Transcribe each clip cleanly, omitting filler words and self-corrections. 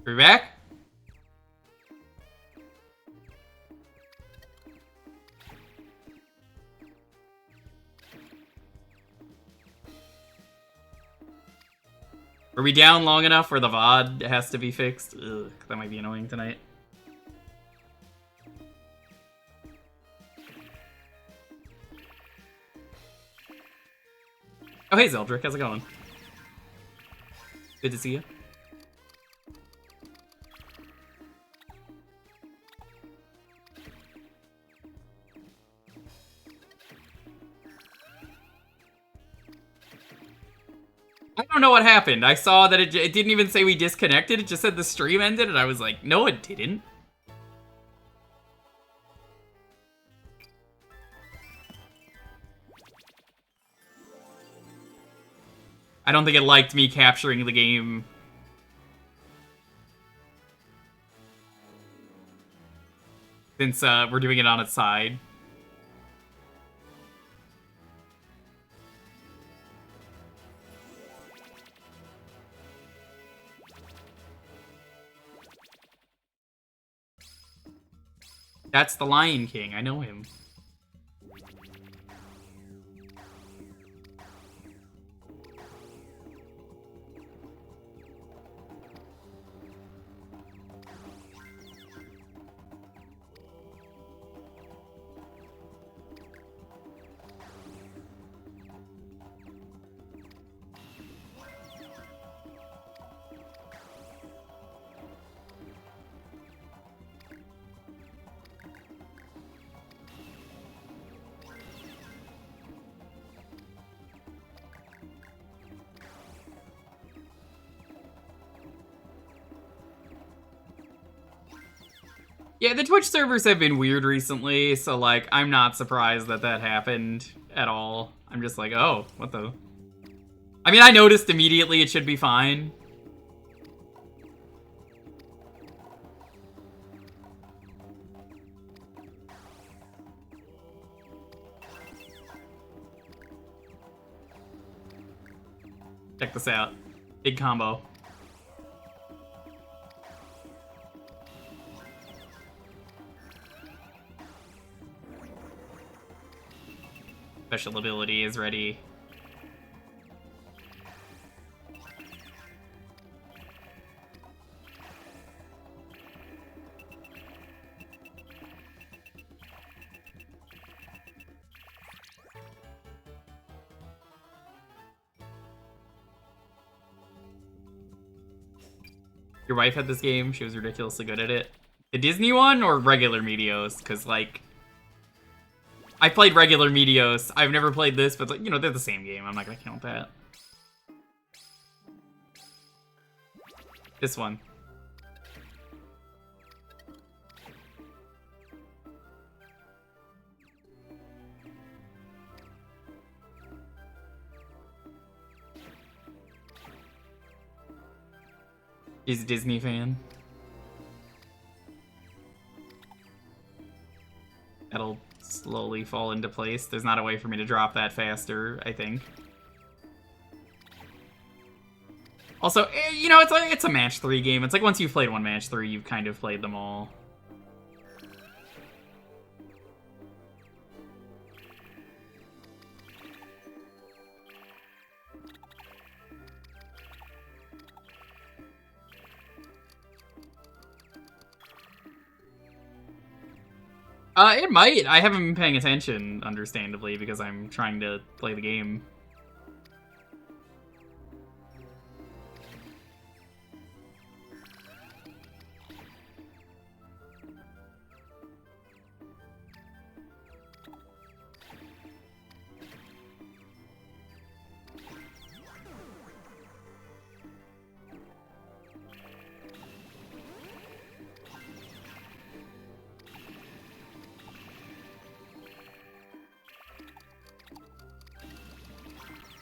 Are we back? Are we down long enough where the VOD has to be fixed? Ugh, that might be annoying tonight. Oh, hey, Zeldrick. How's it going? Good to see you. I don't know what happened. I saw that it didn't even say we disconnected. It just said the stream ended, and I was like, no, it didn't. I don't think it liked me capturing the game. Since we're doing it on its side. That's the Lion King. I know him. Yeah, the Twitch servers have been weird recently, so, like, I'm not surprised that that happened at all. I'm just like, oh, what the... I mean, I noticed immediately it should be fine. Check this out. Big combo. Special ability is ready. Your wife had this game. She was ridiculously good at it. The Disney one or regular Meteos? Because, like... I played regular Meteos. I've never played this, but, like, you know, they're the same game. I'm not gonna count that. This one. He's a Disney fan. That'll slowly fall into place. There's not a way for me to drop that faster, I think. Also, you know, it's a match 3 game. It's like once you've played one match 3, you've kind of played them all. It might. I haven't been paying attention, understandably, because I'm trying to play the game.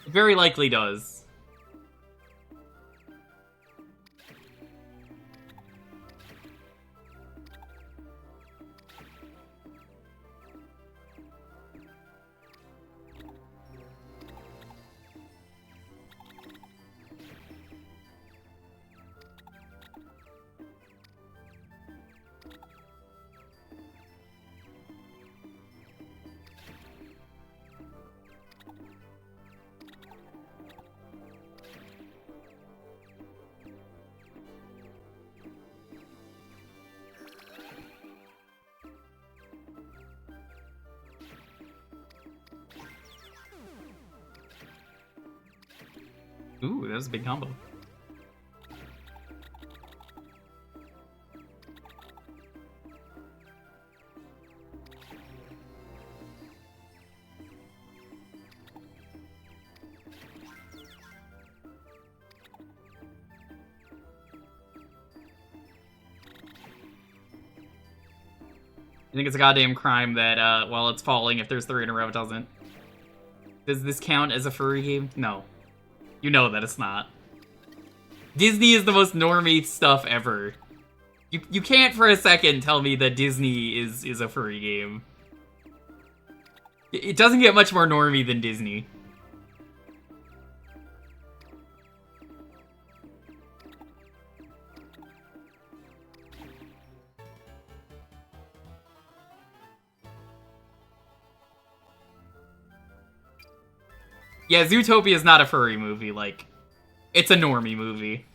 It very likely does. Ooh, that was a big combo. I think it's a goddamn crime that while it's falling, if there's 3 in a row, it doesn't. Does this count as a furry game? No. You know that it's not. Disney is the most normie stuff ever. You can't for a second tell me that Disney is a furry game. It doesn't get much more normie than Disney. Yeah, Zootopia is not a furry movie, like, it's a normie movie.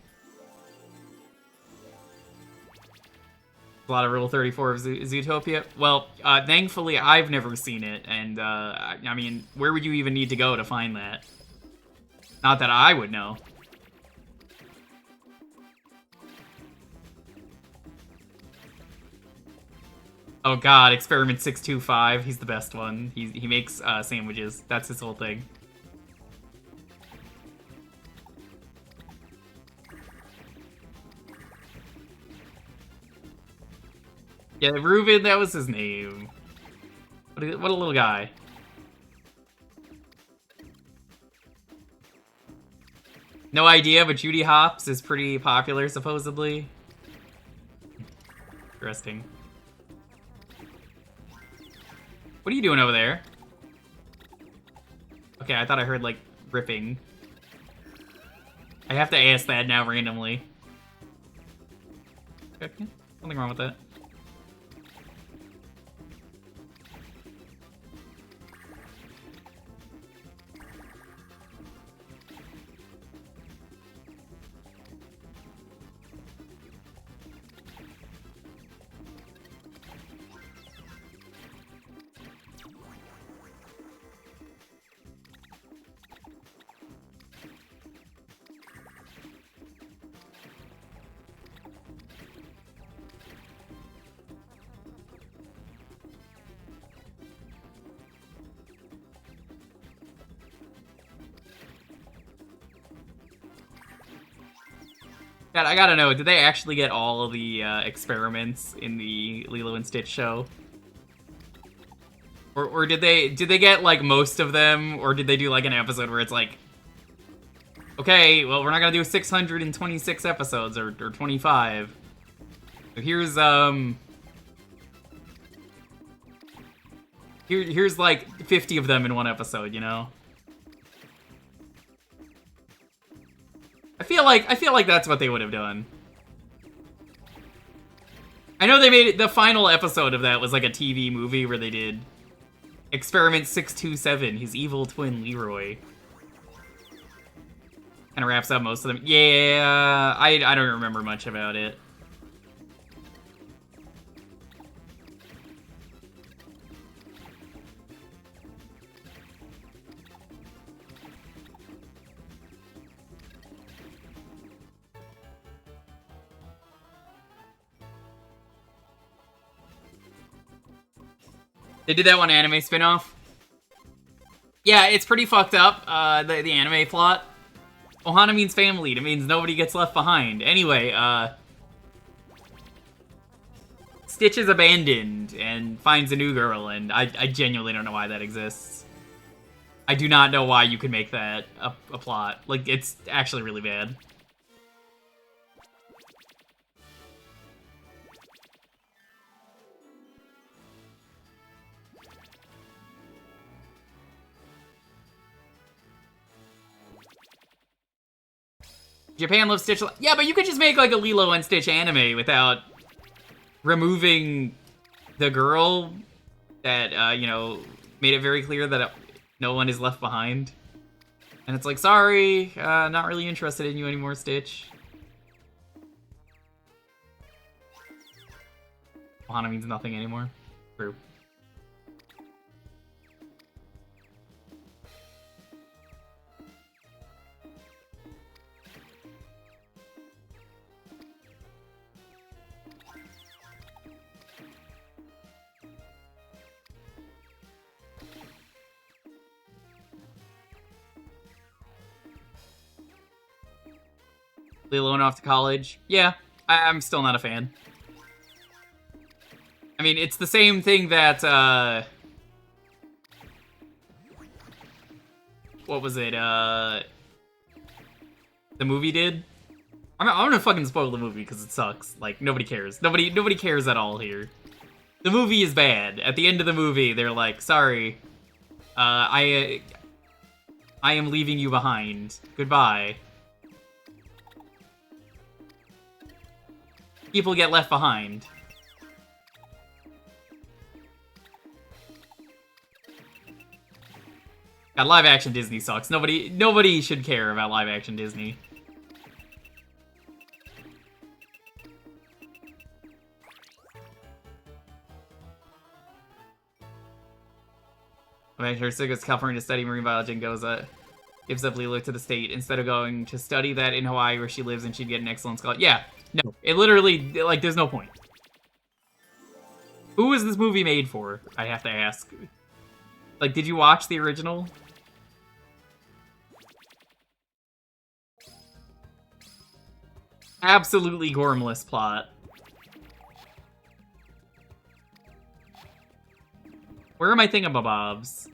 A lot of Rule 34 of Zootopia. Well, thankfully I've never seen it, and, I mean, where would you even need to go to find that? Not that I would know. Oh god, Experiment 625, he's the best one. He makes, sandwiches. That's his whole thing. Yeah, Reuben, that was his name. What a little guy. No idea, but Judy Hopps is pretty popular, supposedly. Interesting. What are you doing over there? Okay, I thought I heard, like, ripping. I have to ask that now randomly. Okay, nothing wrong with that. God, I gotta know, did they actually get all of the experiments in the Lilo and Stitch show? Or did they get, like, most of them? Or did they do, like, an episode where it's like, okay, well, we're not gonna do 626 episodes, or 25. So here's, here's, like, 50 of them in one episode, you know? I feel like that's what they would have done. I know they made it, the final episode of that was like a TV movie where they did Experiment 627, his evil twin Leroy. Kind of wraps up most of them. Yeah, I don't remember much about it. They did that one anime spinoff. Yeah, it's pretty fucked up, the anime plot. Ohana means family. It means nobody gets left behind. Anyway, Stitch is abandoned and finds a new girl, and I genuinely don't know why that exists. I do not know why you could make that a plot. Like, it's actually really bad. Japan loves Stitch. Yeah, but you could just make like a Lilo and Stitch anime without removing the girl that, you know, made it very clear that no one is left behind. And it's like, sorry, not really interested in you anymore, Stitch. Ohana means nothing anymore. True. Lilo went off to college. Yeah, I'm still not a fan. I mean, it's the same thing that, what was it, the movie did? I'm gonna fucking spoil the movie because it sucks. Like, nobody cares. Nobody cares at all here. The movie is bad. At the end of the movie, they're like, sorry, I am leaving you behind. Goodbye. People get left behind. God, live action Disney sucks. Nobody should care about live action Disney. Her goes to California to study marine biology and gives up Lilo to the state instead of going to study that in Hawaii where she lives and she'd get an excellent scholarship. Yeah, no, it literally, like, there's no point. Who was this movie made for? I have to ask. Like, did you watch the original? Absolutely gormless plot. Where are my thingamabobs?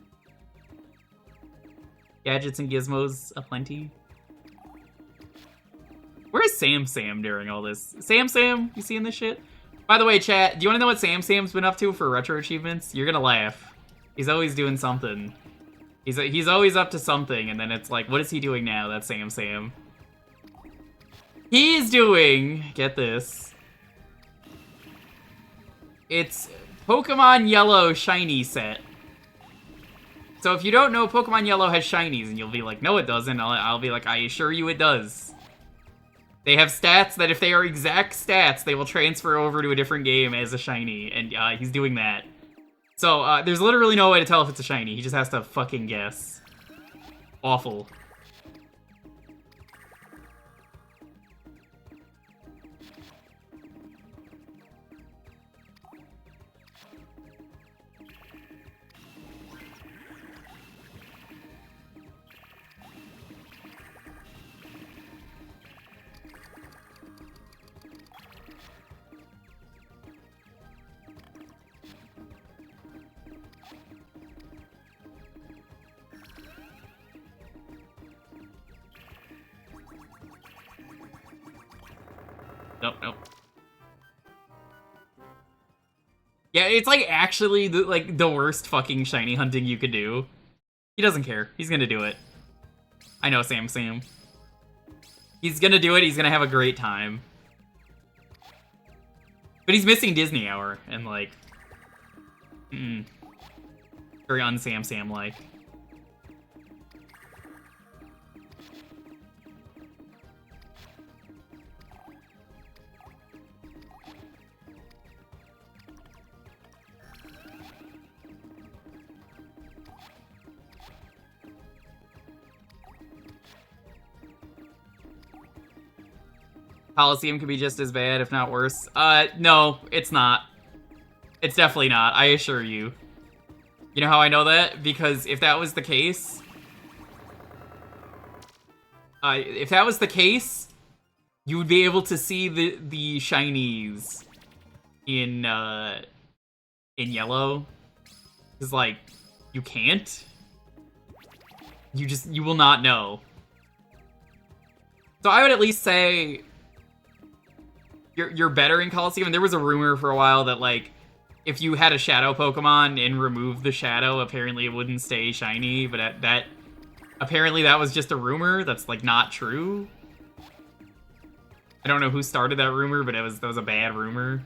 Gadgets and gizmos aplenty. Where's Sam during all this? Sam, you seeing this shit? By the way, chat, do you want to know what Sam's been up to for retro achievements? You're gonna laugh. He's always doing something. He's always up to something, and then it's like, what is he doing now? That's Sam. He's doing, get this, it's Pokemon Yellow Shiny set. So if you don't know, Pokemon Yellow has shinies, and you'll be like, no it doesn't, I'll be like, I assure you it does. They have stats that if they are exact stats, they will transfer over to a different game as a shiny, and he's doing that. So there's literally no way to tell if it's a shiny, he just has to fucking guess. Awful. Nope. Yeah, it's like actually the worst fucking shiny hunting you could do. He doesn't care. He's gonna do it. I know Sam. He's gonna do it. He's gonna have a great time. But he's missing Disney Hour and like, very un-Sam like. Coliseum could be just as bad, if not worse. No, it's not. It's definitely not, I assure you. You know how I know that? Because if that was the case... you would be able to see the shinies in yellow. Because, like, you can't. You will not know. So I would at least say... You're better in Coliseum, and there was a rumor for a while that, like, if you had a shadow Pokemon and removed the shadow, apparently it wouldn't stay shiny, but apparently that was just a rumor that's, like, not true. I don't know who started that rumor, but that was a bad rumor.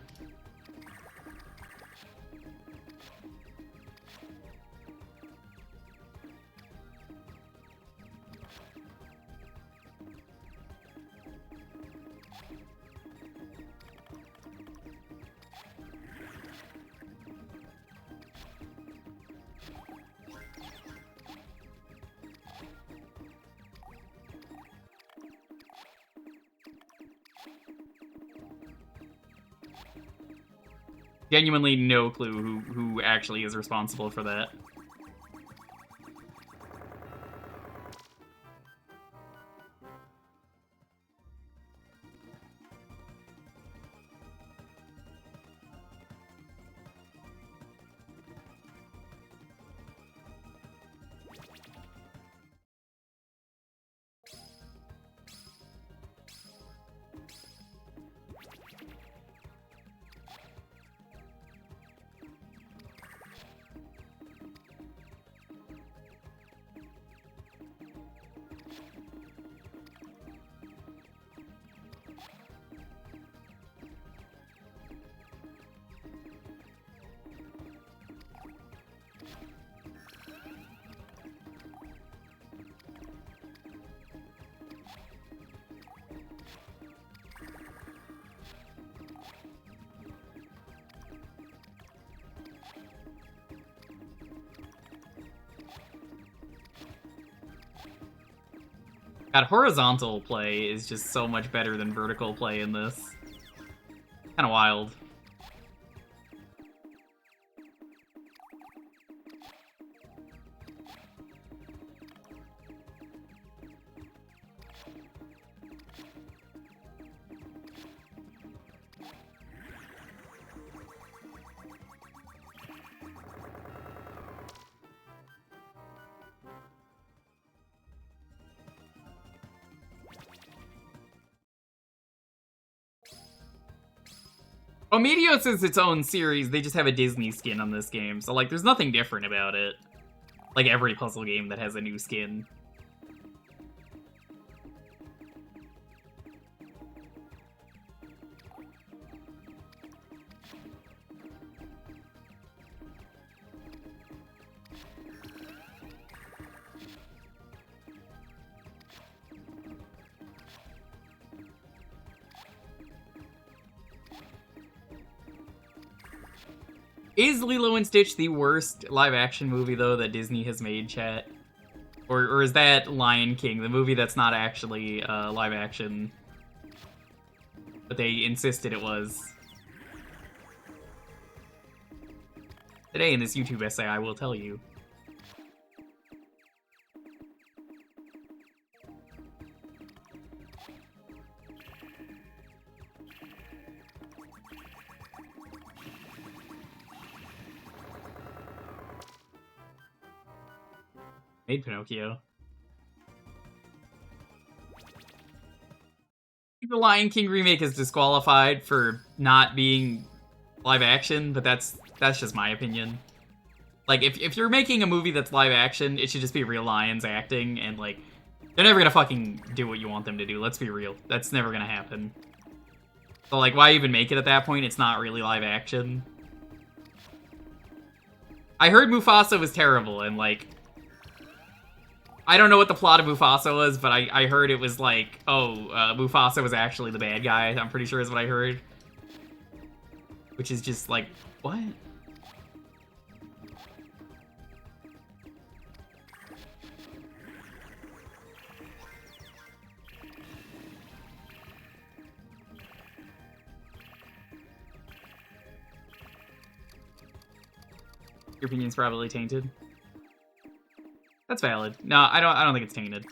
Genuinely no clue who actually is responsible for that. God, horizontal play is just so much better than vertical play in this. Kind of wild. Well, Meteos is its own series. They just have a Disney skin on this game. So, like, there's nothing different about it. Like every puzzle game that has a new skin. Is Lilo and Stitch the worst live-action movie, though, that Disney has made, chat? Or is that Lion King, the movie that's not actually live-action, but they insisted it was? Today in this YouTube essay, I will tell you. Made Pinocchio. The Lion King remake is disqualified for not being live action, but that's just my opinion. Like, if you're making a movie that's live action, it should just be real lions acting, and, like, they're never gonna fucking do what you want them to do, let's be real. That's never gonna happen. So, like, why even make it at that point? It's not really live action. I heard Mufasa was terrible, and, like, I don't know what the plot of Mufasa was, but I heard it was like, Mufasa was actually the bad guy, I'm pretty sure is what I heard. Which is just like, what? Your opinion's probably tainted. That's valid. No, I don't think it's tainted.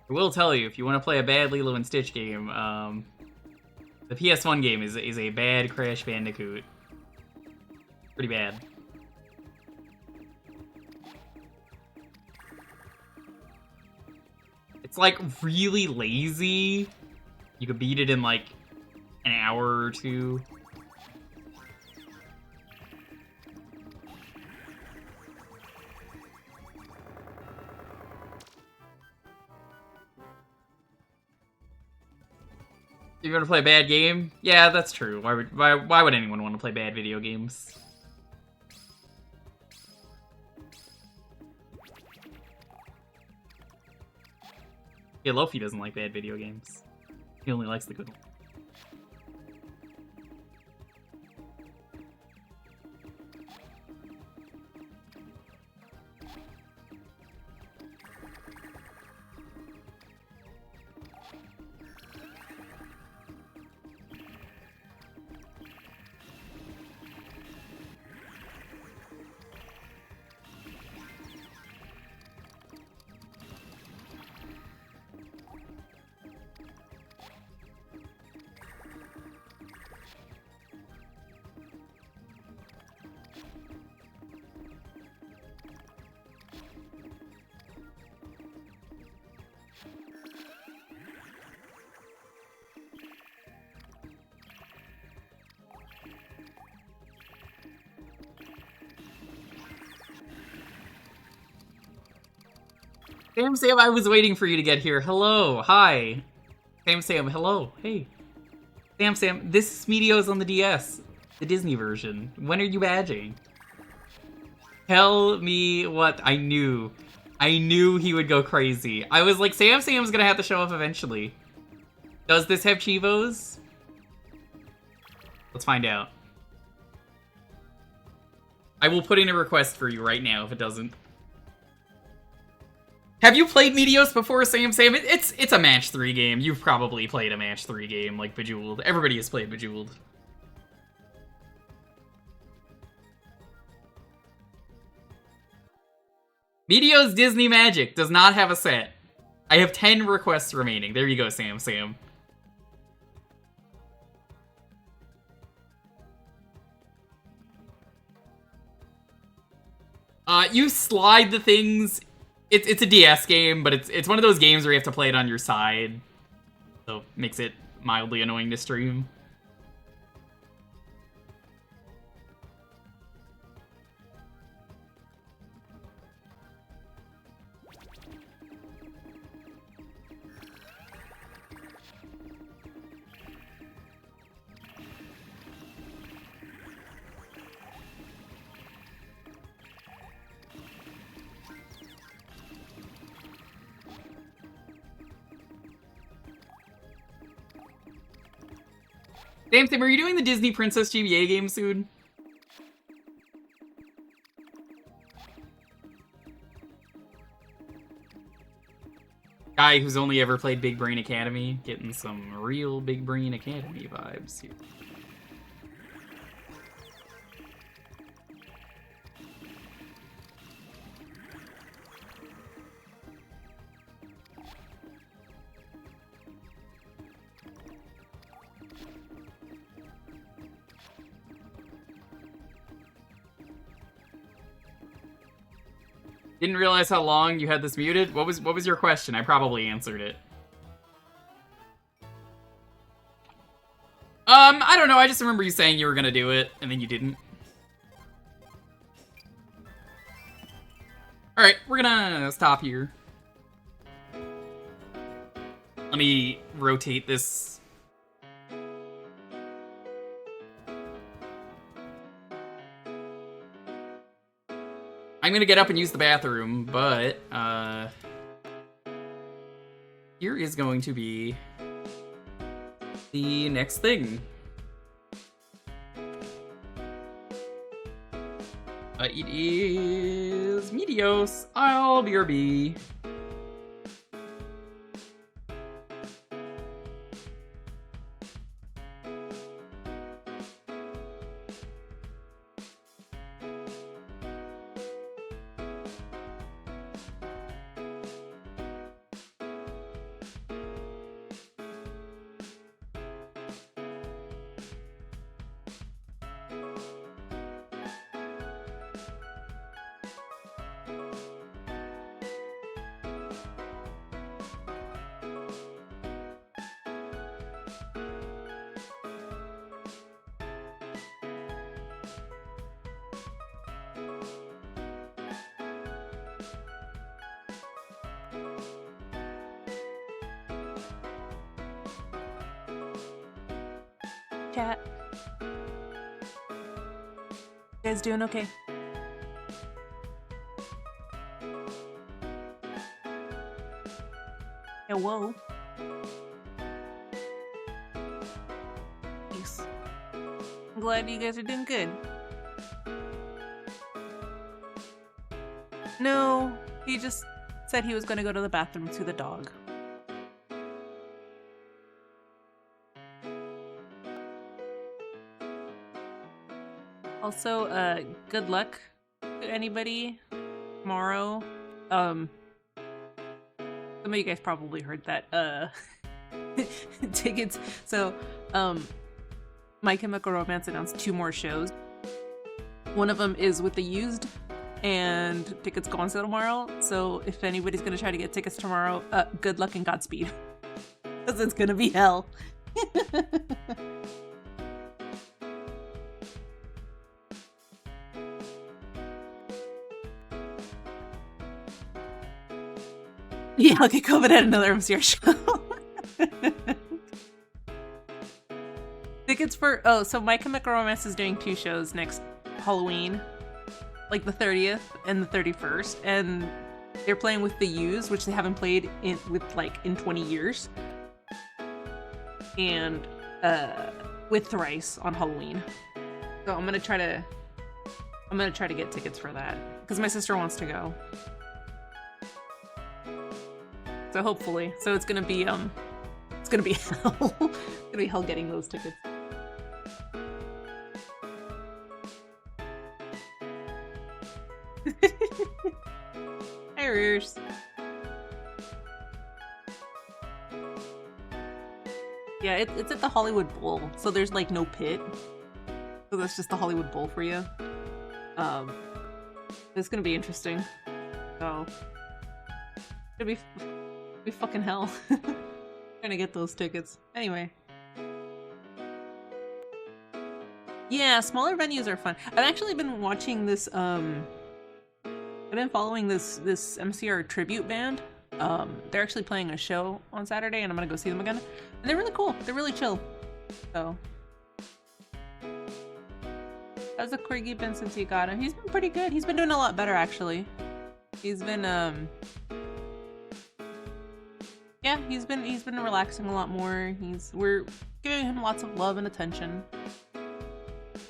I will tell you, if you want to play a bad Lilo and Stitch game, the PS1 game is a bad Crash Bandicoot. Pretty bad. It's like really lazy. You could beat it in like an hour or two. You're gonna play a bad game? Yeah, that's true. Why would anyone want to play bad video games? Yeah, Lofi doesn't like bad video games. He only likes the good ones. Sam, I was waiting for you to get here. Hello, hi. Sam, hello, hey. Sam, this is Meteos on the DS, the Disney version. When are you badging? Tell me what I knew. I knew he would go crazy. I was like, Sam's gonna have to show up eventually. Does this have Chivos? Let's find out. I will put in a request for you right now if it doesn't. Have you played Meteos before, Sam? It's a match 3 game. You've probably played a match 3 game like Bejeweled. Everybody has played Bejeweled. Meteos Disney Magic does not have a set. I have 10 requests remaining. There you go, Sam. You slide the things. It's a DS game, but it's one of those games where you have to play it on your side. So makes it mildly annoying to stream. Sam, are you doing the Disney Princess GBA game soon? Guy who's only ever played Big Brain Academy, getting some real Big Brain Academy vibes here. Didn't realize how long you had this muted. What was your question? I probably answered it. I don't know. I just remember you saying you were gonna do it, and then you didn't. Alright, we're gonna stop here. Let me rotate this. I'm gonna get up and use the bathroom, but, here is going to be the next thing. It is Meteos. I'll BRB. Chat. You guys doing okay? Yeah, whoa. Thanks. I'm glad you guys are doing good. No, he just said he was gonna go to the bathroom to the dog. Also, good luck to anybody tomorrow. Some of you guys probably heard that, tickets. So, My Chemical Romance announced 2 more shows. One of them is with the used, and tickets go on sale tomorrow. So if anybody's gonna try to get tickets tomorrow, good luck and Godspeed. Because it's gonna be hell. Yeah, I'll get COVID at another MCR show. Tickets for so My Chemical Romance is doing 2 shows next Halloween, like the 30th and the 31st, and they're playing with the U's, which they haven't played in 20 years, and with Thrice on Halloween. So I'm gonna try to get tickets for that because my sister wants to go. So hopefully, it's gonna be hell. It's gonna be hell getting those tickets. Hi, Rears. Yeah, it's at the Hollywood Bowl, so there's like no pit. So that's just the Hollywood Bowl for you. It's gonna be interesting. So it'll be fucking hell. Trying to get those tickets. Anyway. Yeah, smaller venues are fun. I've actually been watching this, I've been following this MCR tribute band. They're actually playing a show on Saturday, and I'm gonna go see them again. And they're really cool. They're really chill. So. How's the Corgi been since you got him? He's been pretty good. He's been doing a lot better, actually. He's been, yeah, he's been relaxing a lot more. We're giving him lots of love and attention.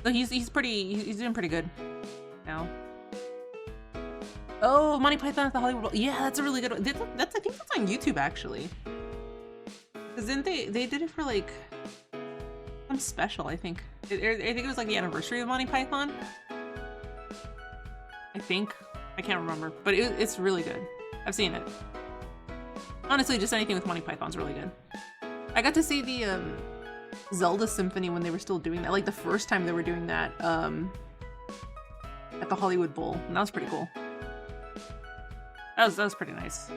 So he's doing pretty good now. Oh, Monty Python at the Hollywood Bowl. Yeah, that's a really good one. I think that's on YouTube actually. Cause then they did it for like some special. I think it was like the anniversary of Monty Python. I think I can't remember, but it's really good. I've seen it. Honestly, just anything with Monty Python's really good. I got to see the Zelda Symphony when they were still doing that, like the first time they were doing that at the Hollywood Bowl, and that was pretty cool. That was pretty nice.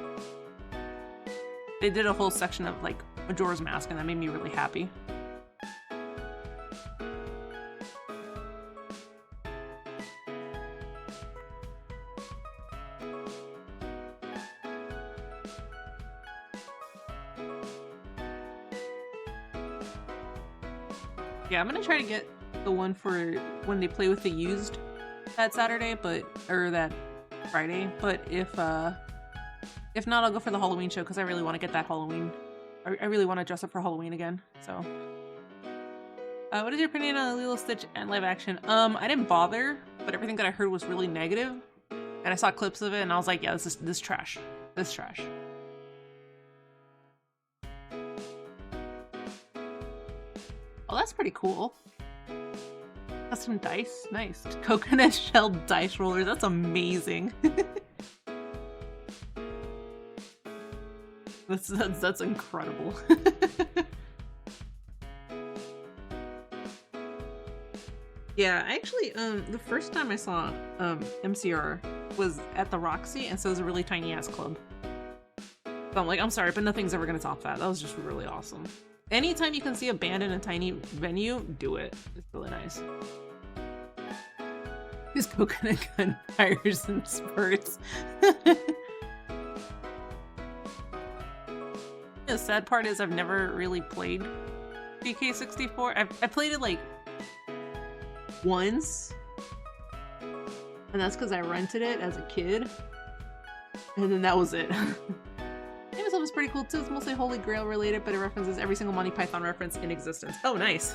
They did a whole section of like Majora's Mask, and that made me really happy. Yeah, I'm gonna try to get the one for when they play with the Used that Saturday, or that Friday. But if not, I'll go for the Halloween show because I really want to get that Halloween. I really want to dress up for Halloween again. So, what is your opinion on Lilo Stitch and live action? I didn't bother, but everything that I heard was really negative, and I saw clips of it, and I was like, yeah, this trash. This trash. Oh, that's pretty cool. That's some dice. Nice. Coconut shell dice rollers. That's amazing. That's incredible. Yeah, actually, the first time I saw MCR was at the Roxy, and so it was a really tiny ass club. So I'm like, I'm sorry, but nothing's ever gonna top that. That was just really awesome. Anytime you can see a band in a tiny venue, do it. It's really nice. These coconut gunfires and spurts. The sad part is I've never really played DK64. I played it like once, and that's because I rented it as a kid, and then that was it. The game itself is pretty cool too. It's mostly Holy Grail related, but it references every single Monty Python reference in existence. Oh, nice.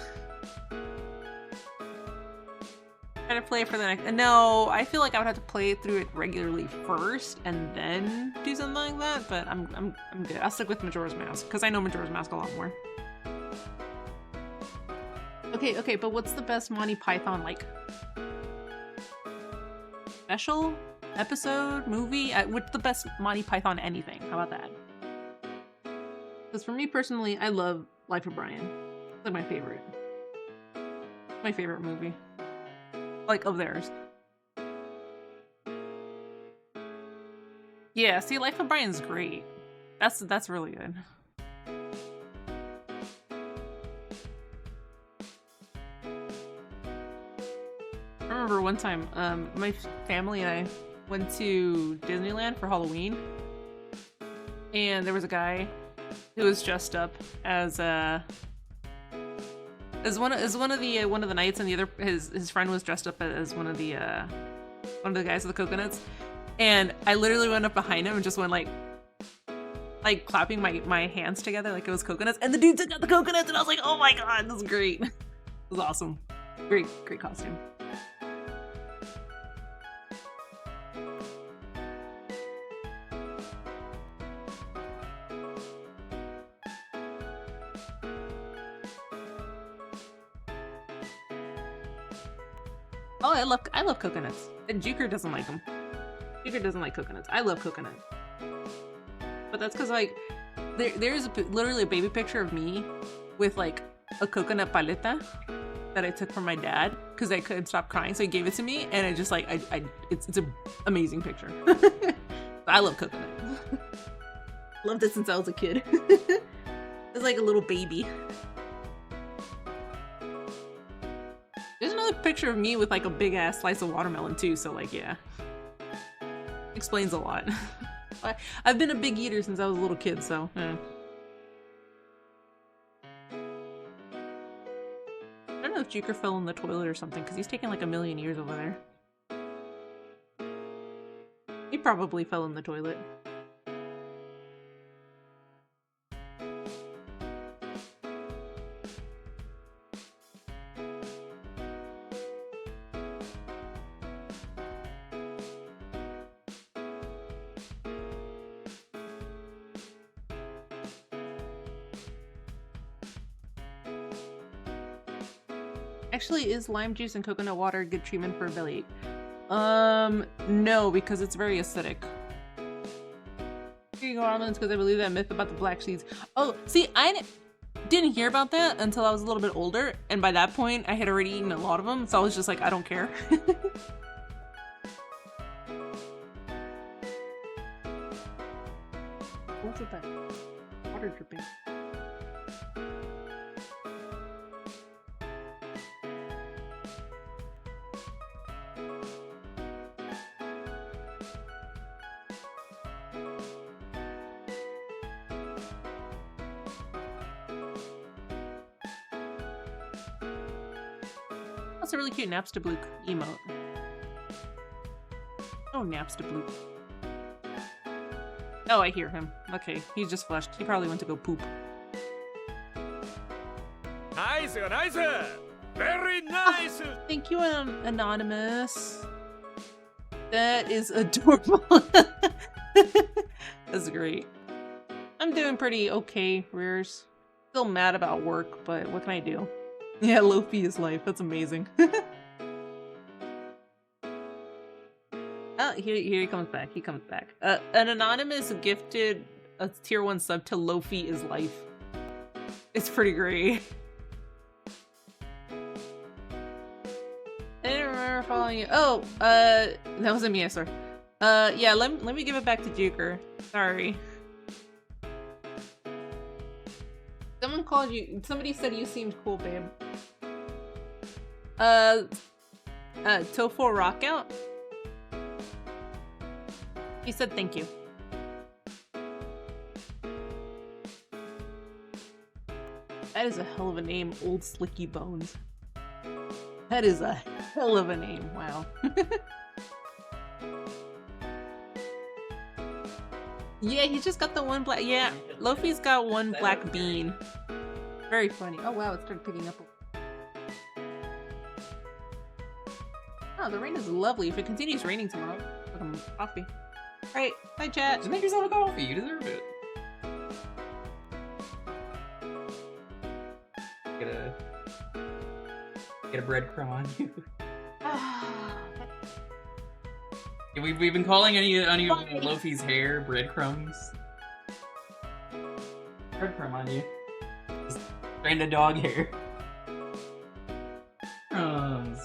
Try to play it for the next. No, I feel like I would have to play through it regularly first and then do something like that. But I'm good. I'll stick with Majora's Mask because I know Majora's Mask a lot more. Okay, but what's the best Monty Python like special episode movie? What's the best Monty Python anything? How about that? Because for me personally, I love Life of Brian. It's like my favorite. My favorite movie. Like, of theirs. Yeah, see, Life of Brian's great. That's really good. I remember one time, my family and I went to Disneyland for Halloween. and there was a guy who was dressed up as one of the knights, and the other his friend was dressed up as one of the guys with the coconuts, and I literally went up behind him and just went like clapping my hands together like it was coconuts, and the dude took out the coconuts, and I was like, oh my god, this is great. It was awesome. Great costume. Oh, I love coconuts. And Jewker doesn't like them. Jewker doesn't like coconuts. I love coconuts. But that's because, like, there's literally a baby picture of me with, like, a coconut paleta that I took from my dad because I couldn't stop crying, so he gave it to me, and I just, like, it's an amazing picture. I love coconut. Loved it since I was a kid. It's like a little baby. There's another picture of me with, like, a big-ass slice of watermelon, too, so, like, yeah. Explains a lot. I've been a big eater since I was a little kid, so, yeah. I don't know if Jewker fell in the toilet or something, because he's taken, like, a million years over there. He probably fell in the toilet. Actually, is lime juice and coconut water a good treatment for a bellyache? No, because it's very acidic. Here you go, almonds, because I believe that myth about the black seeds. Oh, see, I didn't hear about that until I was a little bit older, and by that point, I had already eaten a lot of them, so I was just like, I don't care. What's with that? Water dripping. That's a really cute Napstablook emote. Oh, Napstablook. Oh, I hear him. Okay, he just flushed. He probably went to go poop. Nice, nice! Very nice! Oh, thank you, Anonymous. That is adorable. That's great. I'm doing pretty okay, Rears. Still mad about work, but what can I do? Yeah, Lofi is life. That's amazing. Oh, here he comes back. He comes back. An Anonymous gifted a tier 1 sub to Lofi is life. It's pretty great. I didn't remember following you. Oh, that wasn't me, I swear. Yeah, let me give it back to Jewker. Sorry. Someone called you. Somebody said you seemed cool, babe. Tofu Rockout? He said thank you. That is a hell of a name, Old Slicky Bones. That is a hell of a name, wow. Yeah, he's just got the one black. Yeah, Lofi's got one black bean. Very funny. Oh wow, it started picking up. Oh, the rain is lovely. If it continues raining tomorrow, I'll have some coffee. Alright, bye chat. Just make yourself a coffee, you deserve it. Get a breadcrumb on you. We've been calling any of Lofi's hair breadcrumbs. Breadcrumb on you. Just stranded dog hair. Crumbs.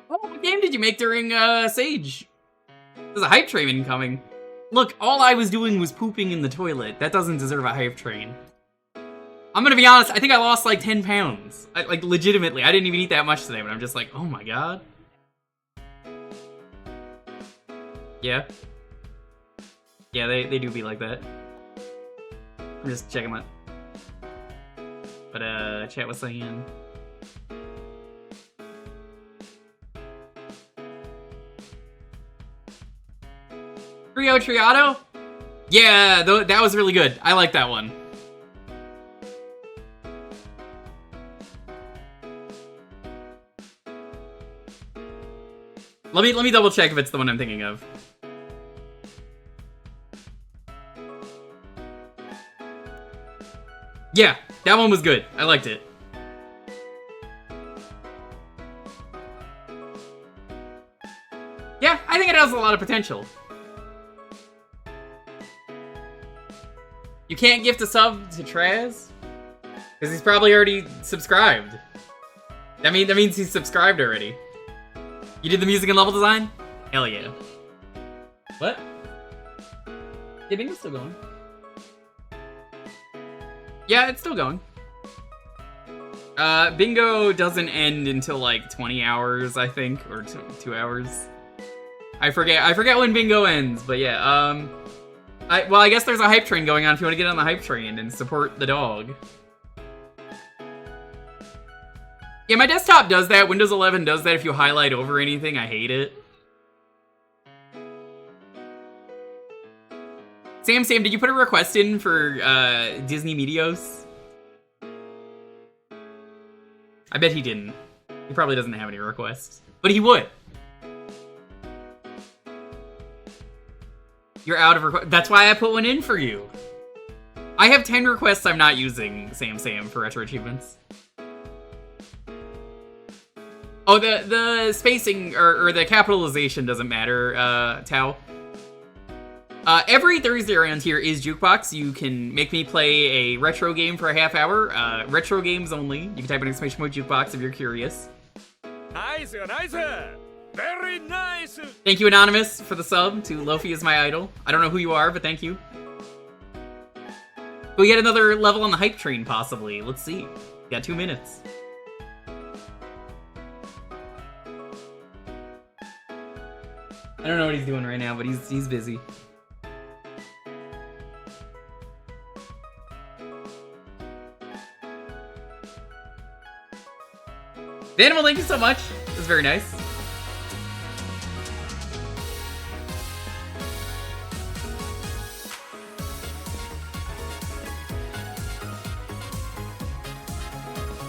What game did you make during Sage? There's a hype train incoming. Look, all I was doing was pooping in the toilet. That doesn't deserve a hype train. I'm gonna be honest, I think I lost like 10 pounds. Like, legitimately, I didn't even eat that much today, but I'm just like, oh my god. Yeah. Yeah, they do be like that. I'm just checking my... But, chat was saying... Trio Triado? Yeah, that was really good. I like that one. Let me double check if it's the one I'm thinking of. Yeah, that one was good. I liked it. Yeah, I think it has a lot of potential. You can't gift a sub to Traz? Because he's probably already subscribed. That means he's subscribed already. You did the music and level design? Hell yeah. What? Yeah, Bingo's still going. Yeah, it's still going. Bingo doesn't end until like 20 hours, I think, or 2 hours. I forget when Bingo ends, but yeah, well, I guess there's a hype train going on if you want to get on the hype train and support the dog. Yeah, my desktop does that. Windows 11 does that if you highlight over anything. I hate it. Sam, did you put a request in for Disney Meteos? I bet he didn't. He probably doesn't have any requests. But he would. You're out of requests. That's why I put one in for you. I have 10 requests I'm not using, Sam, for Retro Achievements. Oh, the spacing, or the capitalization doesn't matter, Tao. Every Thursday around here is Jewkbox. You can make me play a retro game for a half hour. Retro games only. You can type in exclamation point Jewkbox if you're curious. Nice, nice. Very nice. Thank you, Anonymous, for the sub to Lofi is my idol. I don't know who you are, but thank you. We get another level on the hype train, possibly. Let's see. We got 2 minutes. I don't know what he's doing right now, but he's busy. Danimal, thank you so much. This is very nice.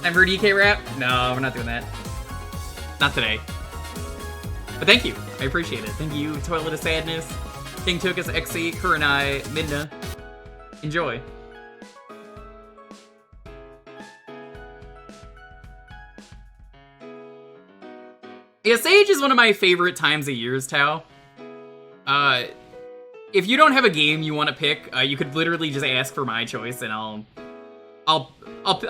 Time for a DK rap? No, we're not doing that. Not today. But thank you. I appreciate it. Thank you, Toilet of Sadness, King Tukas, Xe, Kuranai, Midna. Enjoy. Yeah, Sage is one of my favorite times of years, Tao. If you don't have a game you want to pick, you could literally just ask for my choice, and I'll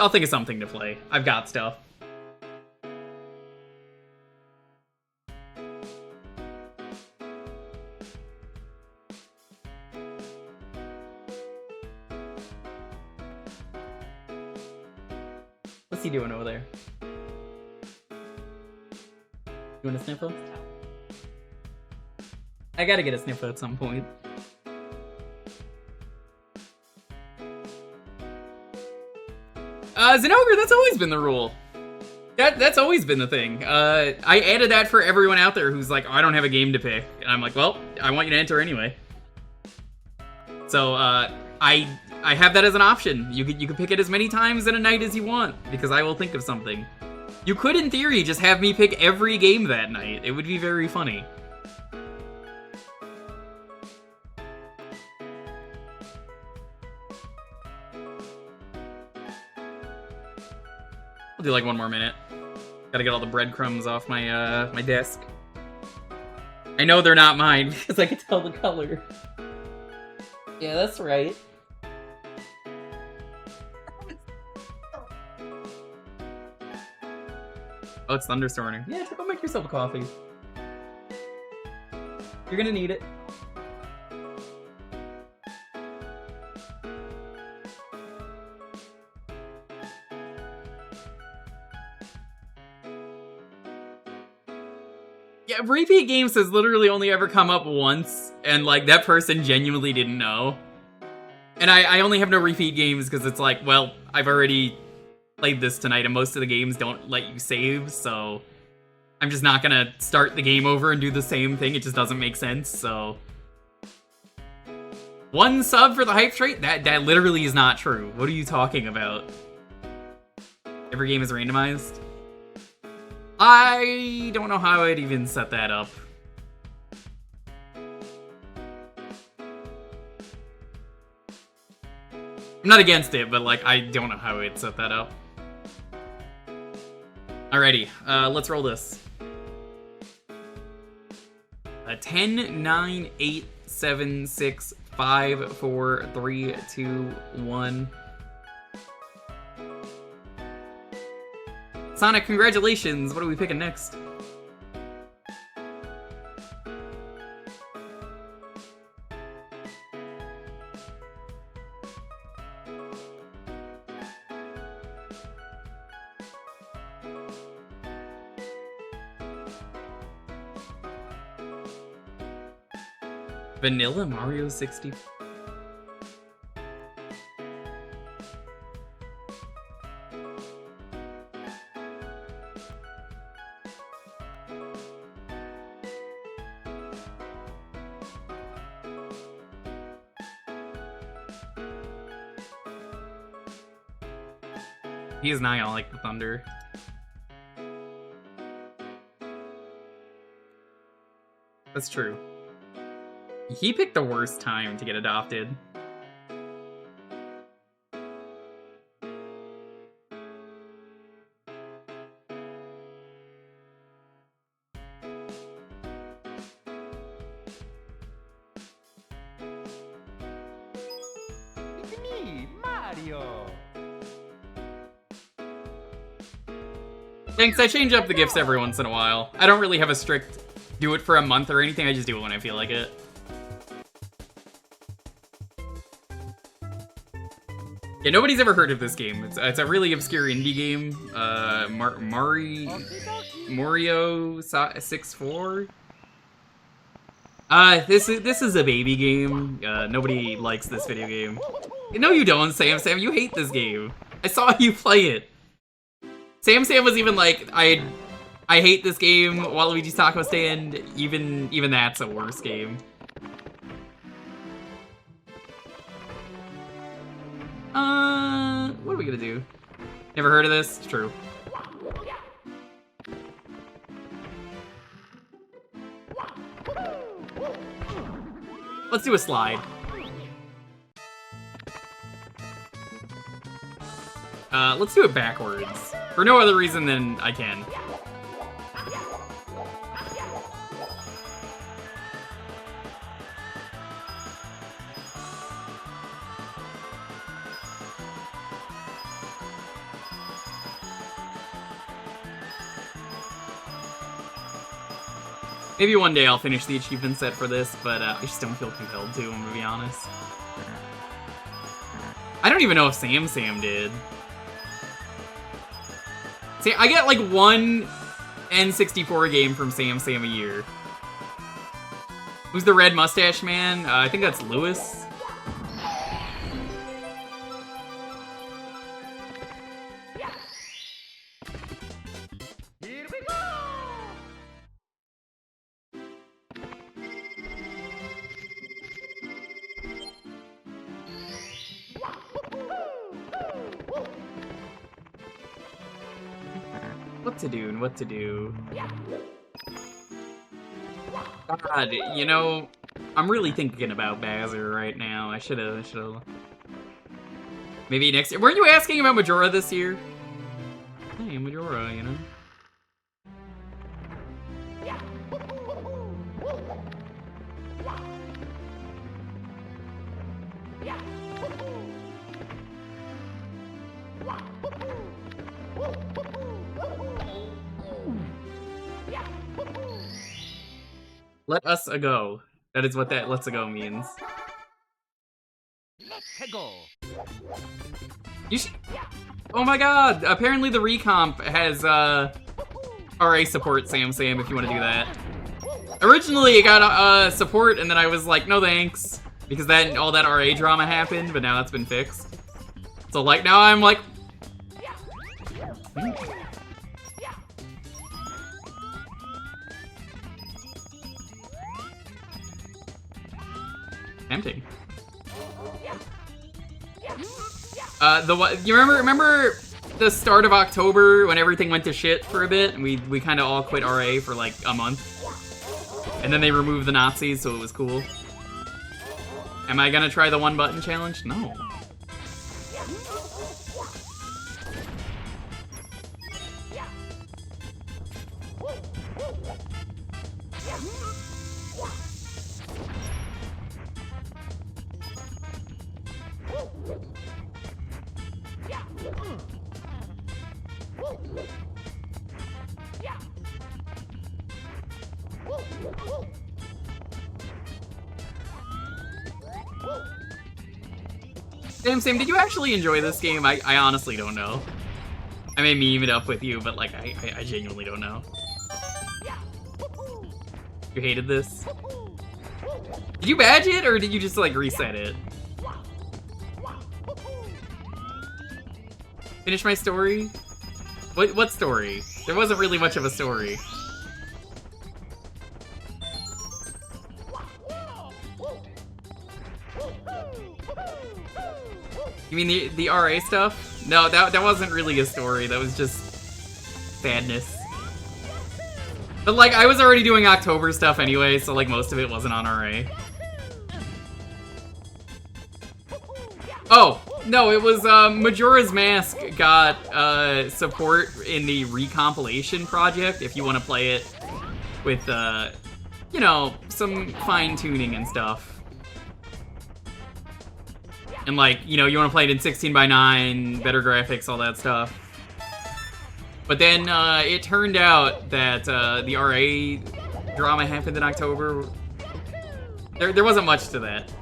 think of something to play. I've got stuff. What's he doing over there? You want a sniffle? I gotta get a sniffle at some point. Zenogre, that's always been the rule. That's always been the thing. I added that for everyone out there who's like, oh, I don't have a game to pick. And I'm like, well, I want you to enter anyway. So, I have that as an option. You could pick it as many times in a night as you want, because I will think of something. You could, in theory, just have me pick every game that night. It would be very funny. I'll do like 1 more minute. Gotta get all the breadcrumbs off my my desk. I know they're not mine because I can tell the color. Yeah, that's right. Oh, it's thunderstorming. Yeah, go make yourself a coffee. You're gonna need it. Yeah, repeat games has literally only ever come up once, and like that person genuinely didn't know. And I only have no repeat games because it's like, well, I've already played this tonight, and most of the games don't let you save, so I'm just not gonna start the game over and do the same thing. It just doesn't make sense, so. 1 sub for the hype trait? That literally is not true. What are you talking about? Every game is randomized? I don't know how I'd even set that up. I'm not against it, but like, I don't know how I'd set that up. Alrighty, let's roll this. 10, 9, 8, 7, 6, 5, 4, 3, 2, 1. Sonic, congratulations! What are we picking next? Vanilla Mario 60. He is not gonna like the thunder. That's true. He picked the worst time to get adopted. It's me, Mario. Thanks, I change up the gifts every once in a while. I don't really have a strict do it for a month or anything, I just do it when I feel like it. Yeah, nobody's ever heard of this game. It's a really obscure indie game. Mario 64. This is a baby game. Nobody likes this video game. No, you don't, Sam. You hate this game. I saw you play it. Sam was even like, I hate this game. Waluigi's Taco Stand. Even that's a worse game. What are we gonna do? Never heard of this? It's true. Let's do a slide. Let's do it backwards. For no other reason than I can. Maybe one day I'll finish the achievement set for this, but I just don't feel compelled to, I'm gonna be honest. I don't even know if Sam did. See, I get like one N64 game from Sam a year. Who's the red mustache man? I think that's Lewis. Here we go. What to do and what to do. God, you know, I'm really thinking about Bowser right now. I should've. Maybe next year. Weren't you asking about Majora this year? Hey, Majora, you know? Let us go. That is what that let's go means. Let's go. You should. Oh my god! Apparently the recomp has RA support, Sam, if you want to do that. Originally, it got support, and then I was like, no thanks, because then all that RA drama happened, but now that's been fixed. So, like, now I'm like... Tempting. You remember the start of October when everything went to shit for a bit, and we kind of all quit RA for like a month, and then they removed the Nazis, so it was cool. Am I gonna try the one button challenge? No. Sam, did you actually enjoy this game? I honestly don't know. I may meme it up with you, but like, I genuinely don't know. You hated this? Did you badge it, or did you just like reset it? Finish my story? What story? There wasn't really much of a story. You mean the RA stuff? No, that wasn't really a story. That was just sadness. But like, I was already doing October stuff anyway, so like most of it wasn't on RA. Oh, no, it was Majora's Mask got support in the recompilation project if you want to play it with you know, some fine-tuning and stuff. And like, you know, you want to play it in 16:9, better graphics, all that stuff. But then it turned out that the RA drama happened in October. There wasn't much to that.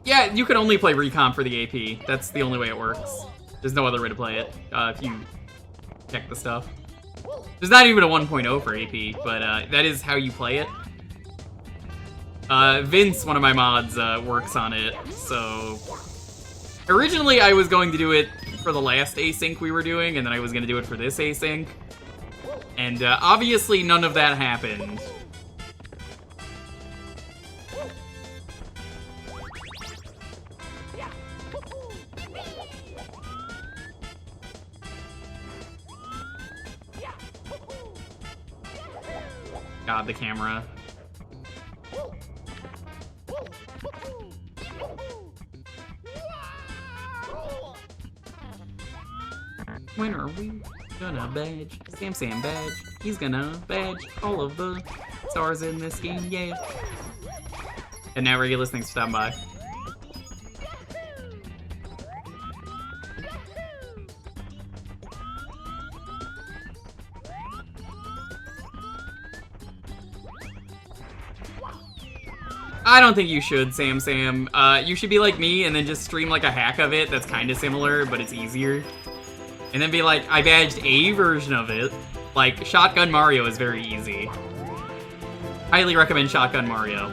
Yeah, you can only play recomp for the AP. That's the only way it works. There's no other way to play it if you check the stuff. There's not even a 1.0 for AP, but that is how you play it. Vince, one of my mods, works on it, so... Originally, I was going to do it for the last async we were doing, and then I was going to do it for this async. And obviously, none of that happened. God, the camera. When are we gonna badge Sam badge? He's gonna badge all of the stars in this game, yeah. And now Regulus, thanks for stopping by. I don't think you should, Sam. You should be like me and then just stream like a hack of it that's kind of similar, but it's easier. And then be like, I badged a version of it. Like, Shotgun Mario is very easy. Highly recommend Shotgun Mario.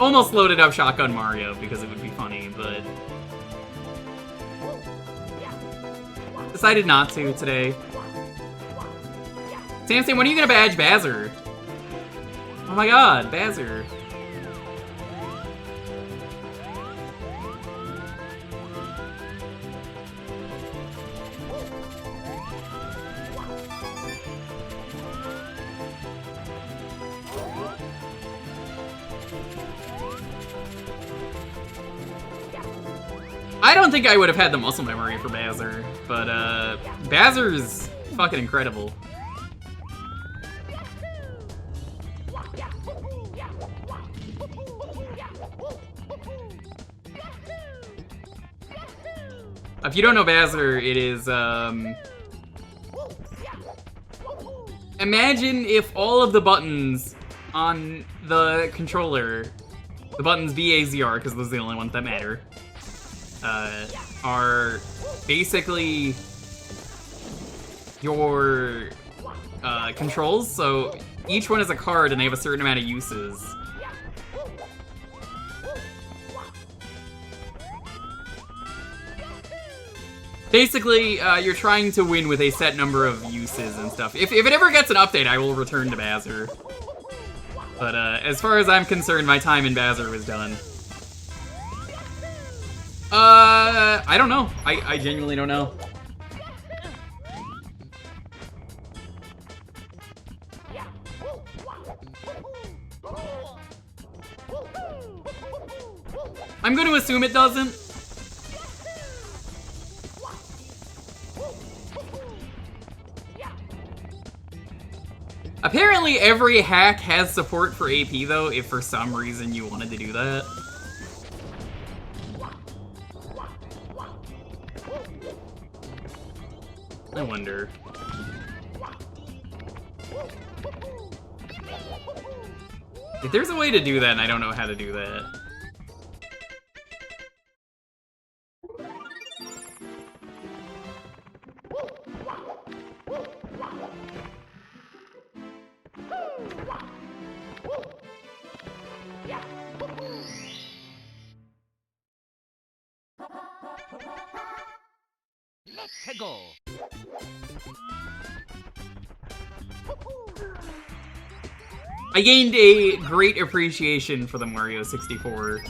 Almost loaded up Shotgun Mario because it would be funny, but... decided not to today. Sam, when are you gonna badge Bazzer? Oh my god, Bazzer. I don't think I would have had the muscle memory for Bazzer, but Bazzer's fucking incredible. If you don't know Bazzer, it is, imagine if all of the buttons on the controller, the buttons B, A, Z, R, because those are the only ones that matter, are basically your controls. So each one is a card and they have a certain amount of uses. Basically, you're trying to win with a set number of uses and stuff. If it ever gets an update, I will return to Bowser. But as far as I'm concerned, my time in Bowser was done. I don't know. I genuinely don't know. I'm going to assume it doesn't. Apparently every hack has support for AP though, if for some reason you wanted to do that. I wonder. If there's a way to do that and I don't know how to do that. Let's go. I gained a great appreciation for the Mario 64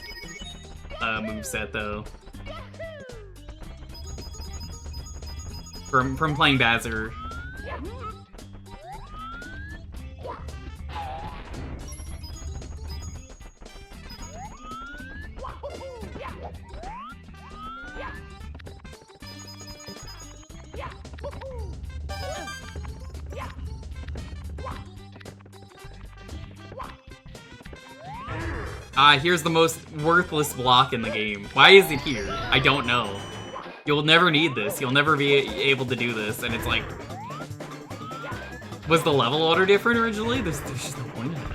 moveset though. From playing Bowser. Here's the most worthless block in the game. Why is it here? I don't know. You'll never need this. You'll never be able to do this. And it's like... Was the level order different originally? There's just no point in it.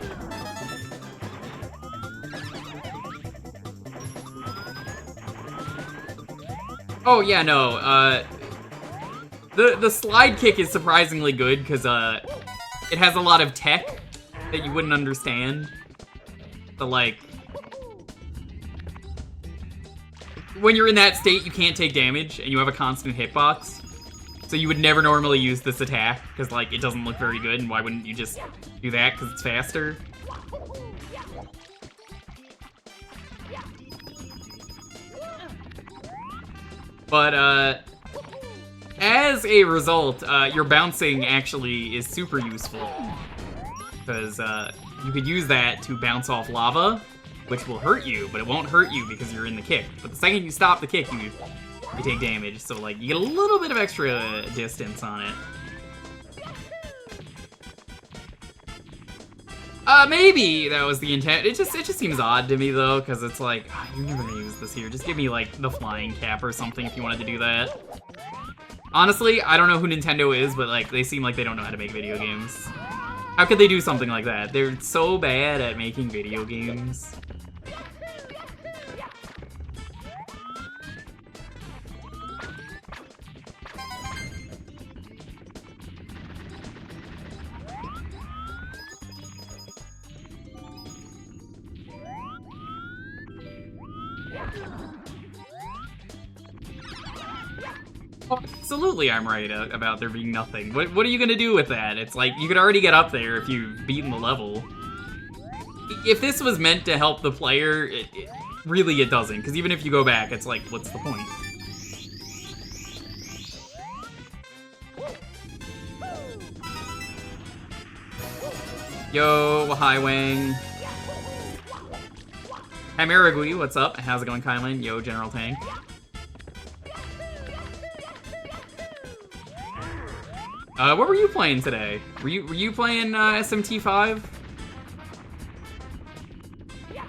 Oh, yeah, no. The slide kick is surprisingly good because it has a lot of tech that you wouldn't understand. So, like... When you're in that state, you can't take damage, and you have a constant hitbox. So you would never normally use this attack, because, like, it doesn't look very good, and why wouldn't you just do that, because it's faster? But, as a result, your bouncing actually is super useful. Because, you could use that to bounce off lava, which will hurt you, but it won't hurt you because you're in the kick. But the second you stop the kick, you take damage. So, like, you get a little bit of extra distance on it. Maybe that was the intent. It just seems odd to me, though, because it's like, you're never gonna use this here. Just give me, like, the flying cap or something if you wanted to do that. Honestly, I don't know who Nintendo is, but, like, they seem like they don't know how to make video games. How could they do something like that? They're so bad at making video games. Absolutely, I'm right about there being nothing. What are you gonna do with that? It's like, you could already get up there if you've beaten the level. If this was meant to help the player, it doesn't. Because even if you go back, it's like, what's the point? Yo, hi Wang. Hi Marigui, what's up? How's it going, Kylan? Yo, General Tank. What were you playing today? Were you playing SMT5? Yeah,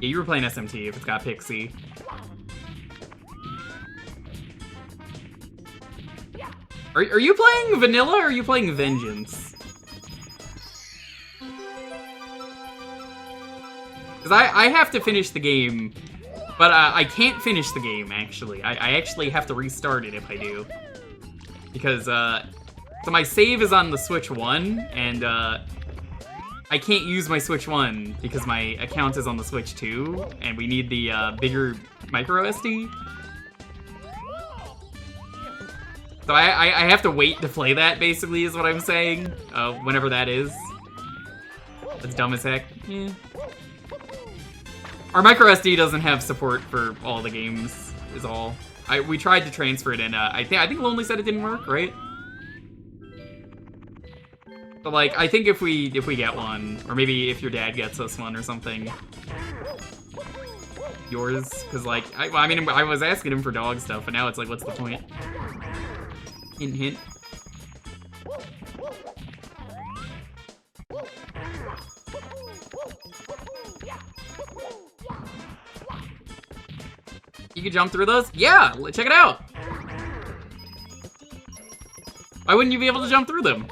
you were playing SMT if it's got Pixie. Are you playing Vanilla or are you playing Vengeance? Because I have to finish the game, but I can't finish the game, actually. I actually have to restart it if I do. Because, So my save is on the Switch 1, and I can't use my Switch 1 because my account is on the Switch 2, and we need the bigger micro SD. So I have to wait to play that, basically, is what I'm saying, whenever that is. That's dumb as heck. Yeah. Our micro SD doesn't have support for all the games, is all. We tried to transfer it in, I think Lonely said it didn't work, right? But like, I think if we get one, or maybe if your dad gets us one or something. Yours, because like, I mean, I was asking him for dog stuff, but now it's like, what's the point? Hint, hint. You can jump through those? Yeah, check it out. Why wouldn't you be able to jump through them?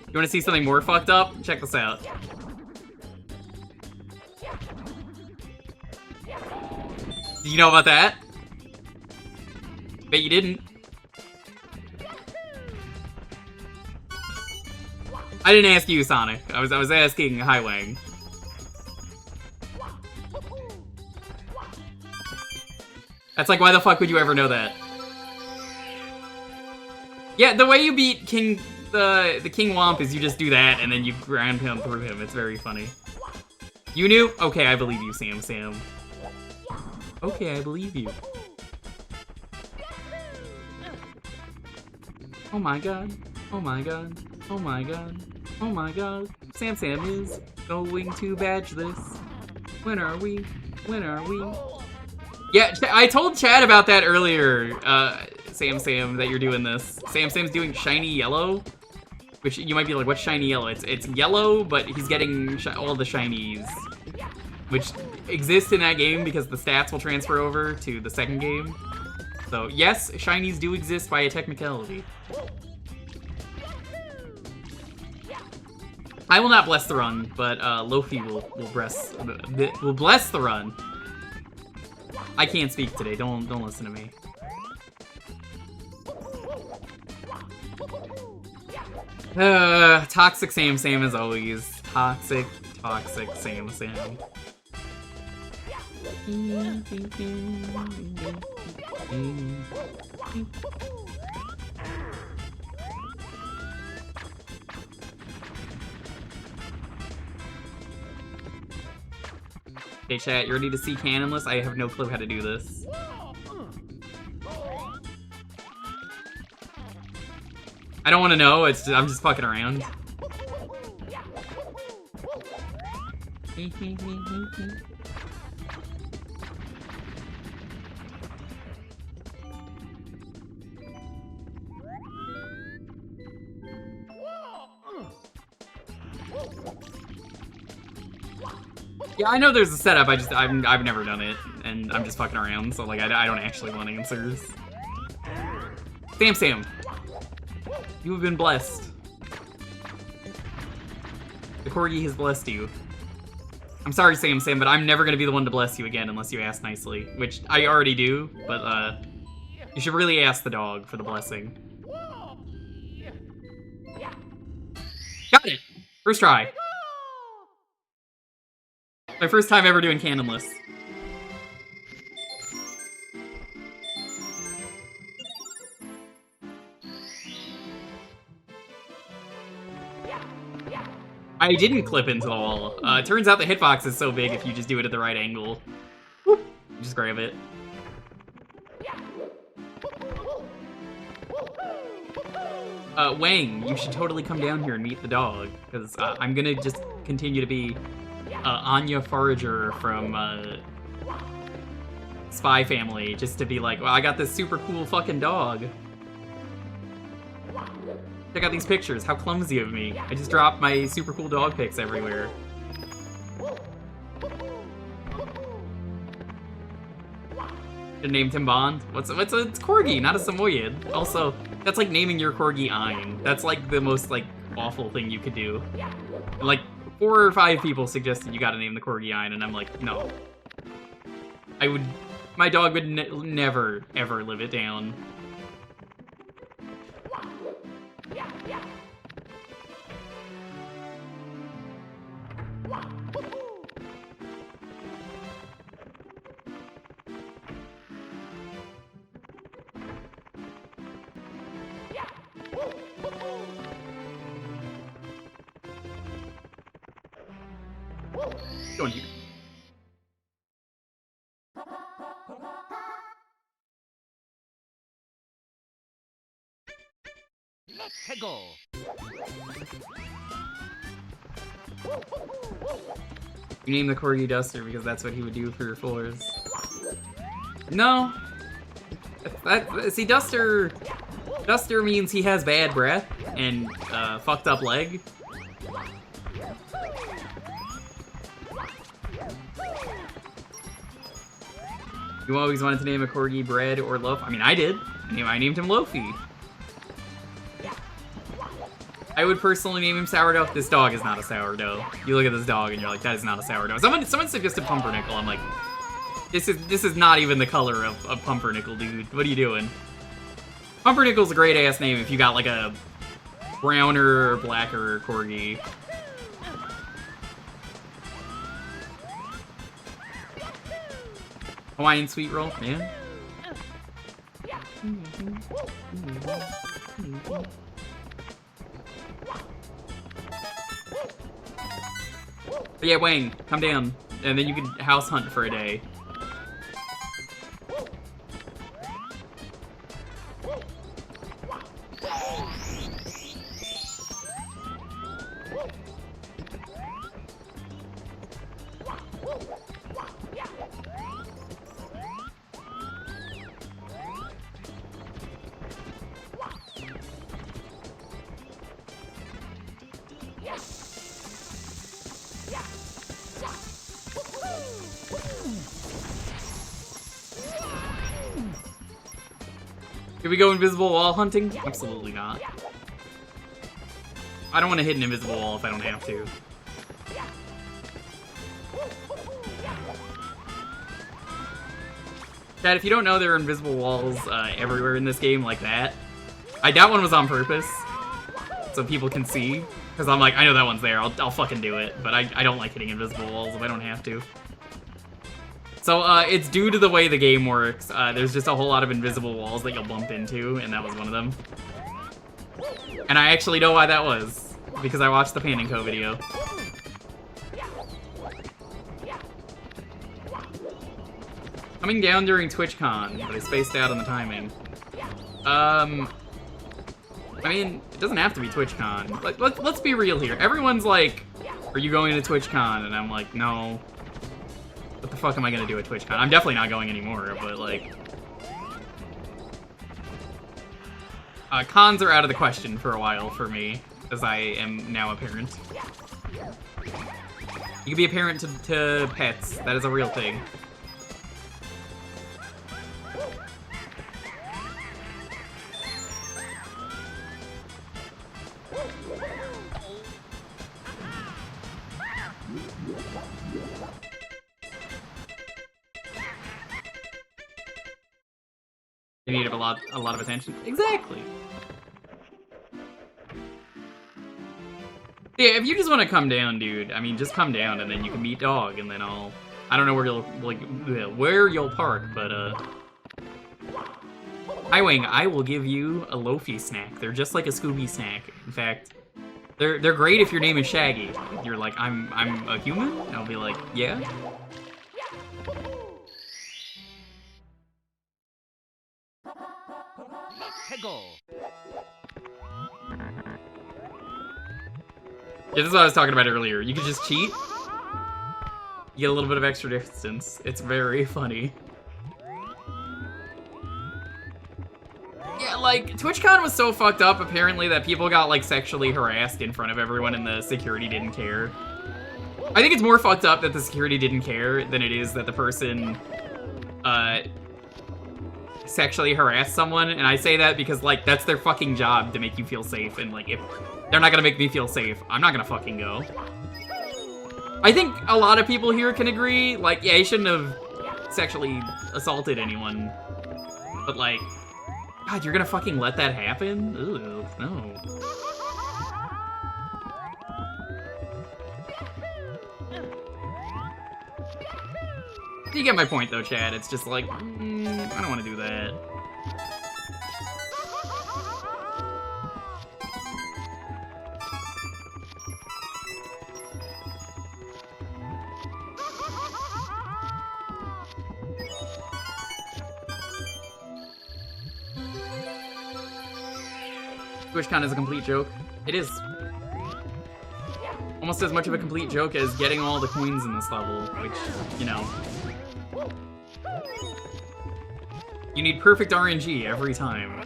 You want to see something more fucked up? Check this out. Did you know about that? Bet you didn't. I didn't ask you, Sonic. I was asking Highwang. That's like, why the fuck would you ever know that? Yeah, the way you beat the King Womp is you just do that and then you ground him through him. It's very funny. You knew? Okay, I believe you, Sam. Okay, I believe you. Oh my god. Oh my god. Oh my god. Oh my god. Sam is going to badge this. When are we? When are we? Yeah, I told Chad about that earlier, Sam, that you're doing this. Sam's doing shiny yellow, which you might be like, what's shiny yellow? It's yellow, but he's getting all the shinies, which exist in that game because the stats will transfer over to the second game. So yes, shinies do exist by a technicality. I will not bless the run, but Lofi will bless the run. I can't speak today. Don't listen to me. Toxic Sam as always. Toxic Sam. Okay, chat, you ready to see canonless? I have no clue how to do this. I don't want to know, I'm just fucking around. Yeah, I know there's a setup, I've never done it, and I'm just fucking around, so like I don't actually want answers. Sam, you have been blessed. The corgi has blessed you. I'm sorry, Sam, but I'm never gonna be the one to bless you again unless you ask nicely, which I already do, but you should really ask the dog for the blessing. Got it! First try. My first time ever doing canonless. I didn't clip into the wall. It turns out the hitbox is so big if you just do it at the right angle. Whoop. Just grab it. Wang, you should totally come down here and meet the dog, because I'm gonna just continue to be Anya Forager from Spy Family, just to be like, well, I got this super cool fucking dog. Check out these pictures, how clumsy of me. I just dropped my super cool dog pics everywhere. Should've named him Bond. It's Corgi, not a Samoyed. Also, that's like naming your Corgi Ein. That's like the most like awful thing you could do. And, like, 4 or 5 people suggested you gotta name the Corgi Ein, and I'm like, no. I would My dog would never, ever live it down. Go in here. Let's go. You name the corgi Duster because that's what he would do for your floors. No. See, Duster means he has bad breath and fucked up leg. You always wanted to name a corgi Bread or Loaf? I mean, I did. I named him Loafy. I would personally name him Sourdough. This dog is not a sourdough. You look at this dog and you're like, that is not a sourdough. Someone suggested Pumpernickel. I'm like, this is not even the color of Pumpernickel, dude. What are you doing? Pumpernickel's a great ass name if you got like a browner or blacker corgi. Hawaiian sweet roll, yeah. But yeah, Wang, come down, and then you can house hunt for a day. Can we go invisible wall hunting? Absolutely not. I don't want to hit an invisible wall if I don't have to. Chad, if you don't know, there are invisible walls everywhere in this game like that. I doubt one was on purpose, so people can see. Because I'm like, I know that one's there, I'll fucking do it. But I don't like hitting invisible walls if I don't have to. So, it's due to the way the game works. There's just a whole lot of invisible walls that you'll bump into, and that was one of them. And I actually know why that was, because I watched the Pan & Co video. Coming down during TwitchCon, but I spaced out on the timing. I mean, it doesn't have to be TwitchCon. Let's be real here. Everyone's like, are you going to TwitchCon? And I'm like, no. What the fuck am I gonna do at TwitchCon? I'm definitely not going anymore, but like... cons are out of the question for a while for me, as I am now a parent. You can be a parent to pets. That is a real thing. You need a lot of attention. Exactly. Yeah, if you just want to come down, dude, I mean, just come down and then you can meet Dog, and then I don't know where you'll park, but Hi Wing, I will give you a Loafy snack. They're just like a Scooby snack. In fact, they're great if your name is Shaggy. You're like, I'm a human? And I'll be like, yeah. Go. Yeah, this is what I was talking about earlier. You could just cheat. You get a little bit of extra distance. It's very funny. Yeah, like, TwitchCon was so fucked up, apparently, that people got, like, sexually harassed in front of everyone and the security didn't care. I think it's more fucked up that the security didn't care than it is that the person, sexually harass someone, and I say that because, like, that's their fucking job to make you feel safe, and, like, if they're not gonna make me feel safe, I'm not gonna fucking go. I think a lot of people here can agree, like, yeah, he shouldn't have sexually assaulted anyone. But like, God, you're gonna fucking let that happen? Ew, no. You get my point though, Chad. It's just like, I don't want to do that. TwitchCon is a complete joke. It is. Almost as much of a complete joke as getting all the coins in this level, which, you know. You need perfect RNG every time.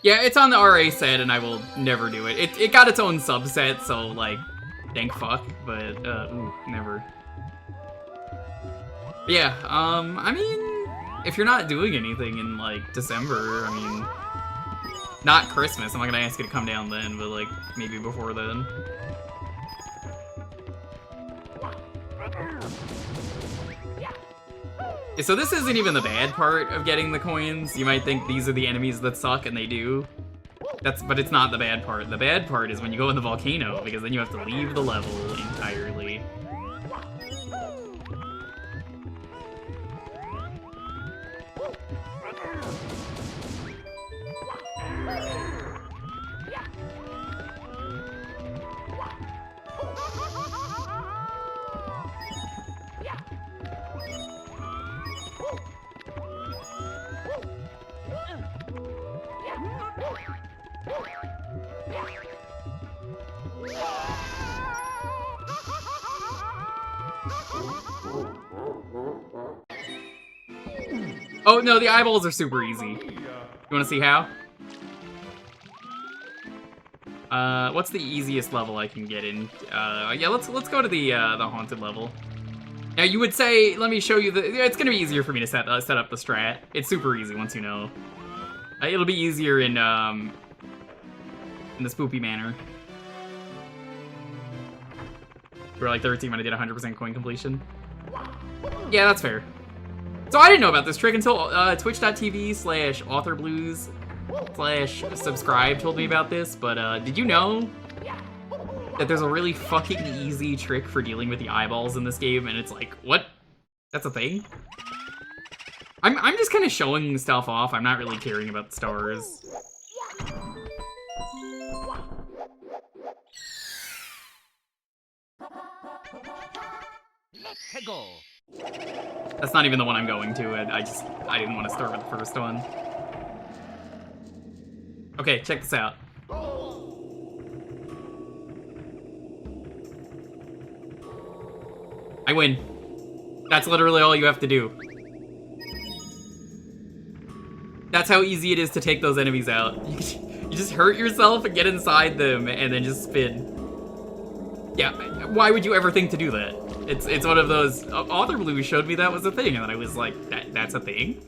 Yeah, it's on the RA set, and I will never do it. It got its own subset, so, like, thank fuck, but, ooh, never. But yeah, I mean, if you're not doing anything in, like, December, I mean, not Christmas, I'm not gonna ask you to come down then, but, like, maybe before then. So this isn't even the bad part of getting the coins. You might think these are the enemies that suck, and they do. But it's not the bad part. The bad part is when you go in the volcano, because then you have to leave the level entirely. Oh no, the eyeballs are super easy. You wanna see how? What's the easiest level I can get in? Yeah, let's go to the haunted level. Now you would say, let me show you it's gonna be easier for me to set up the strat. It's super easy once you know. It'll be easier in the spoopy manner. We're like 13 when I did 100% coin completion. Yeah, that's fair. So I didn't know about this trick until twitch.tv/authorBlues/subscribe told me about this, but did you know that there's a really fucking easy trick for dealing with the eyeballs in this game, and it's like, what? That's a thing? I'm just kind of showing stuff off. I'm not really caring about the stars. Meteos. That's not even the one I'm going to. I didn't want to start with the first one. Okay, check this out. I win. That's literally all you have to do. That's how easy it is to take those enemies out. You just hurt yourself and get inside them and then just spin. Yeah, why would you ever think to do that? It's one of those, Author Blue showed me that was a thing, and then I was like, that's a thing?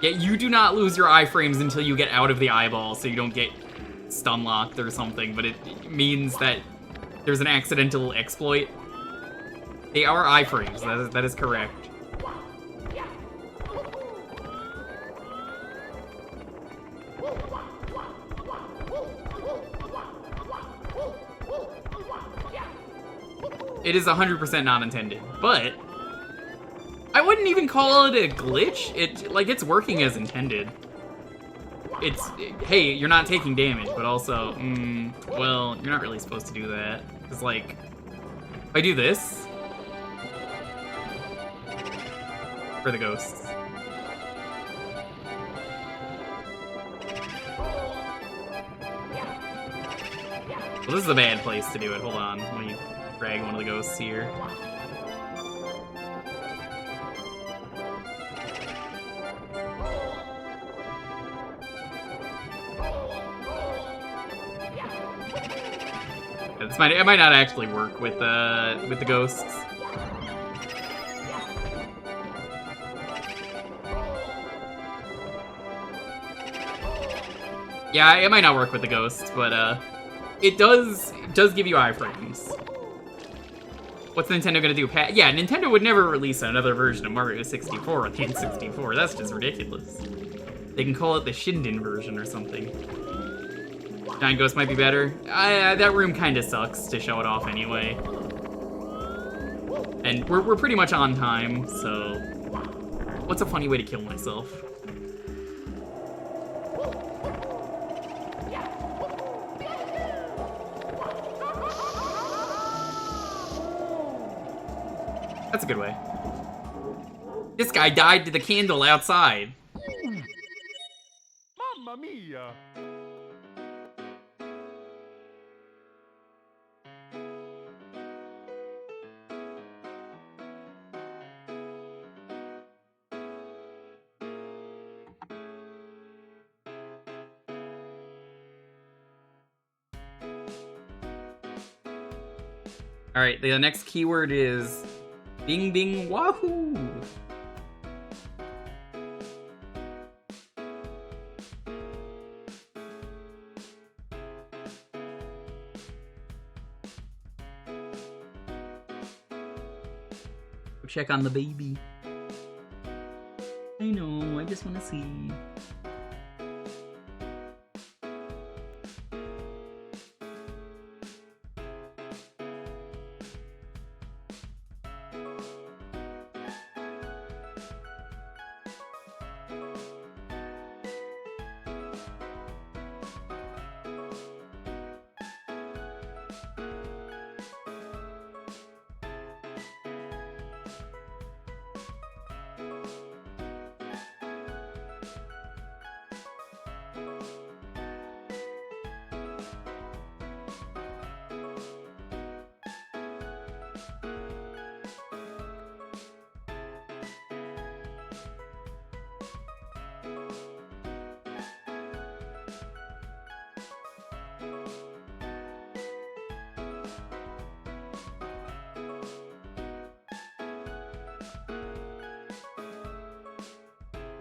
Yeah, you do not lose your iframes until you get out of the eyeball, so you don't get stun locked or something, but it means that there's an accidental exploit. They are iframes, that is correct. It is 100% not intended, but I wouldn't even call it a glitch. It's working as intended. Hey, you're not taking damage, but also, well, you're not really supposed to do that. Because, like, if I do this for the ghosts. Well, this is a bad place to do it. Hold on. Let me drag one of the ghosts here. It might not actually work with the ghosts. Yeah, it might not work with the ghosts, but it does give you iframes. What's Nintendo gonna do? Yeah, Nintendo would never release another version of Mario 64 on the N64. That's just ridiculous. They can call it the Shinden version or something. Giant Ghost might be better. That room kind of sucks to show it off anyway. And we're pretty much on time, so... What's a funny way to kill myself? That's a good way. This guy died to the candle outside. Mamma mia! Alright, the next keyword is Bing Bing Wahoo! Check on the baby. I know, I just want to see.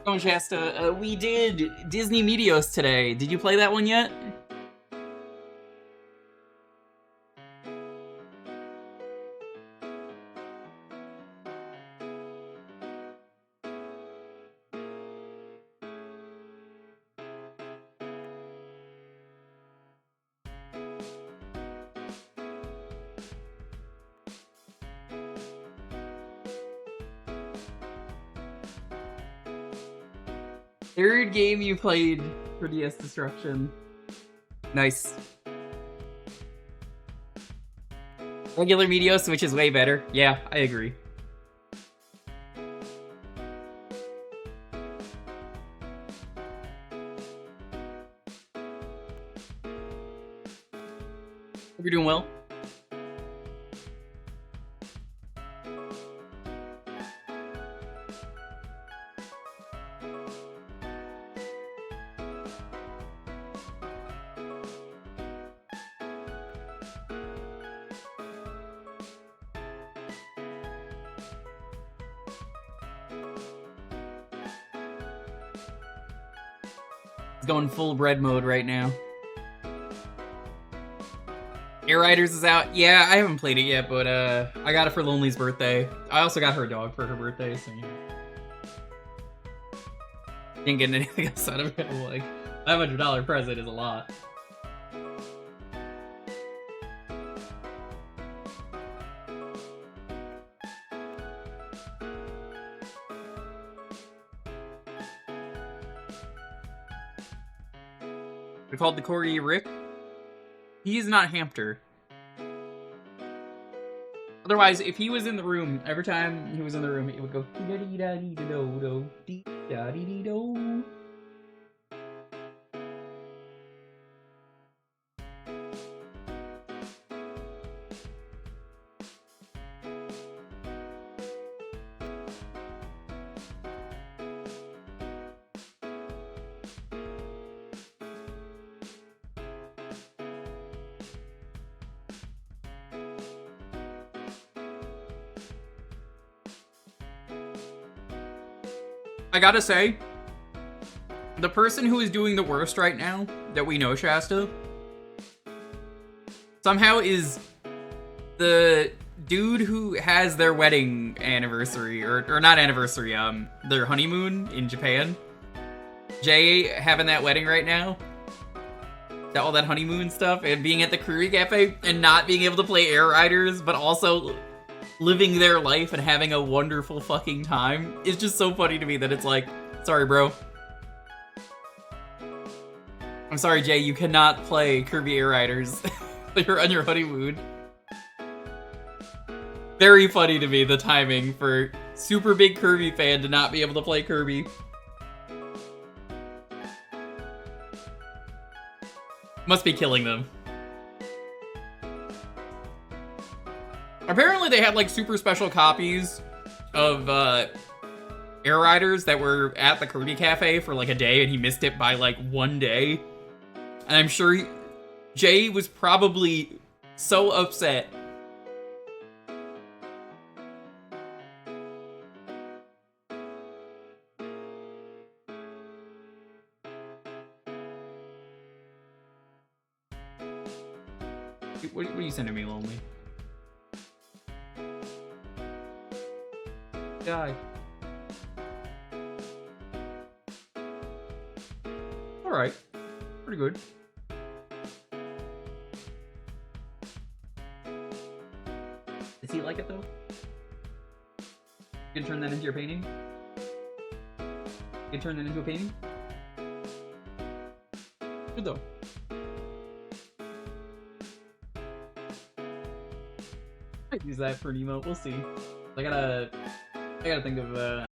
Oh, Shasta, we did Disney Meteos today. Did you play that one yet? Third game you played for DS Destruction. Nice. Regular Meteos, which is way better. Yeah, I agree. Hope you're doing well. It's going full bread mode right now. Air Riders is out. Yeah, I haven't played it yet, but I got it for Lonely's birthday. I also got her a dog for her birthday, so you know. Didn't get anything else out of it. Like, $500 present is a lot. We called the corgi Rick. He's not Hamster. Otherwise, if he was in the room, every time he was in the room, it would go dee-da-dee-da-dee-da-do-do, dee-da-dee-dee-do. I gotta say, the person who is doing the worst right now, that we know, Shasta, somehow is the dude who has their wedding anniversary, or not anniversary, their honeymoon in Japan. Jay having that wedding right now, all that honeymoon stuff, and being at the Curry Cafe, and not being able to play Air Riders, but also living their life and having a wonderful fucking time. It's just so funny to me that it's like, sorry, bro. I'm sorry, Jay, you cannot play Kirby Air Riders. You're on your honeymoon. Very funny to me, the timing for super big Kirby fan to not be able to play Kirby. Must be killing them. Apparently they had like super special copies of Air Riders that were at the Kirby Cafe for like a day, and he missed it by like 1 day. And I'm sure Jay was probably so upset. What are you sending me, Lonely? Die. Alright. Pretty good. Does he like it, though? You can turn that into your painting? You can turn that into a painting? Good, though. Might use that for an emote. We'll see. I gotta think of